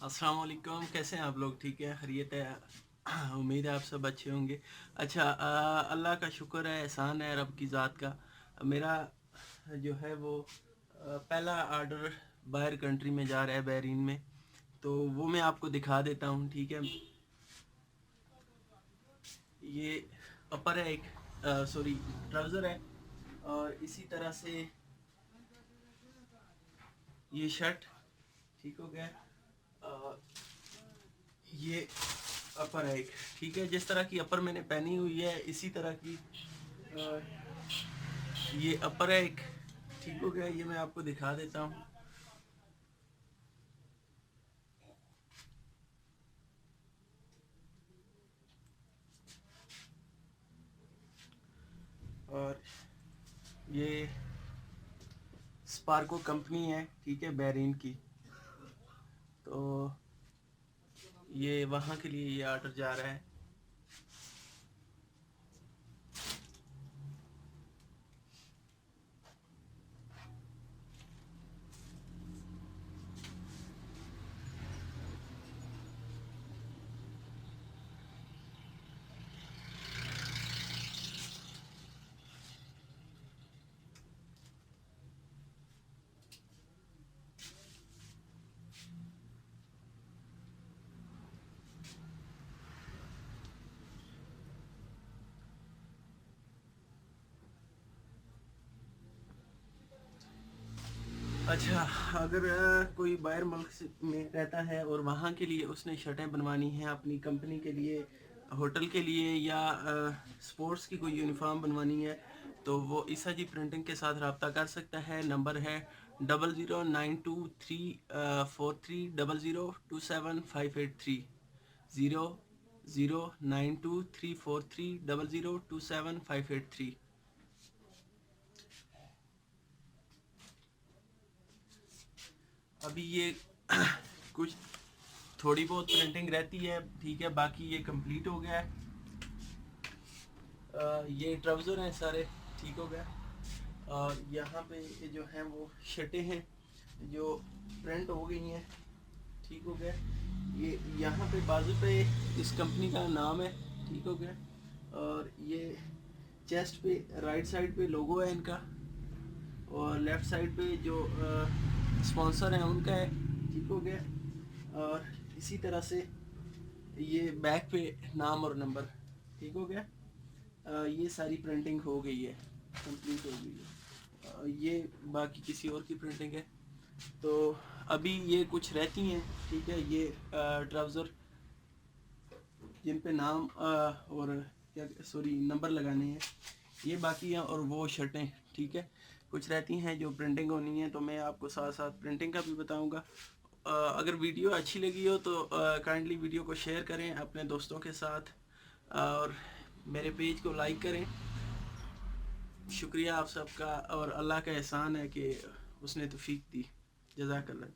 अस्सलाम वालेकुम। कैसे हैं आप लोग? ठीक है, खैरियत है? उम्मीद है आप सब अच्छे होंगे। अच्छा, अल्लाह का शुक्र है, एहसान है रब की ज़ात का। मेरा जो है वो पहला आर्डर बाहर कंट्री में जा रहा है, बहरीन में। तो वो मैं आपको दिखा देता हूँ, ठीक है। ये अपर है, एक सॉरी ट्राउज़र है, और इसी तरह से ये शर्ट, ठीक हो गया। ये अपर है एक, ठीक है। जिस तरह की अपर मैंने पहनी हुई है इसी तरह की ये अपर है एक, ठीक हो गया। ये मैं आपको दिखा देता हूँ। और ये स्पार्को कंपनी है, ठीक है, बहरीन की। तो ये वहाँ के लिए ये ऑर्डर जा रहा है। अच्छा, अगर कोई बाहर मुल्क में रहता है और वहाँ के लिए उसने शर्टें बनवानी हैं अपनी कंपनी के लिए, होटल के लिए, या स्पोर्ट्स की कोई यूनिफॉर्म बनवानी है, तो वो ईसा जी प्रिंटिंग के साथ रब्ता कर सकता है। नंबर है 00923430027583, 00923430027583। अभी ये कुछ थोड़ी बहुत प्रिंटिंग रहती है, ठीक है, बाकी ये कंप्लीट हो गया है। ये ट्राउज़र हैं सारे, ठीक हो गया। और यहाँ पे ये जो हैं वो शर्टें हैं जो प्रिंट हो गई हैं, ठीक हो गया। ये यहाँ पे बाजू पे इस कंपनी का नाम है, ठीक हो गया। और ये चेस्ट पे राइट साइड पे लोगो है इनका, और लेफ़्ट साइड पे जो स्पॉन्सर हैं उनका है, ठीक हो गया। और इसी तरह से ये बैक पे नाम और नंबर, ठीक हो गया। ये सारी प्रिंटिंग हो गई है, कंप्लीट हो गई है। ये बाकी किसी और की प्रिंटिंग है। तो अभी ये कुछ रहती हैं, ठीक है। ये ट्राउज़र जिन पे नाम और क्या सॉरी नंबर लगाने हैं, ये बाकी हैं। और वो शर्टें, ठीक है, कुछ रहती हैं जो प्रिंटिंग होनी है, तो मैं आपको साथ साथ प्रिंटिंग का भी बताऊंगा। अगर वीडियो अच्छी लगी हो तो काइंडली वीडियो को शेयर करें अपने दोस्तों के साथ, और मेरे पेज को लाइक करें। शुक्रिया आप सबका, और अल्लाह का एहसान है कि उसने तौफीक दी। जज़ाकल्लाह।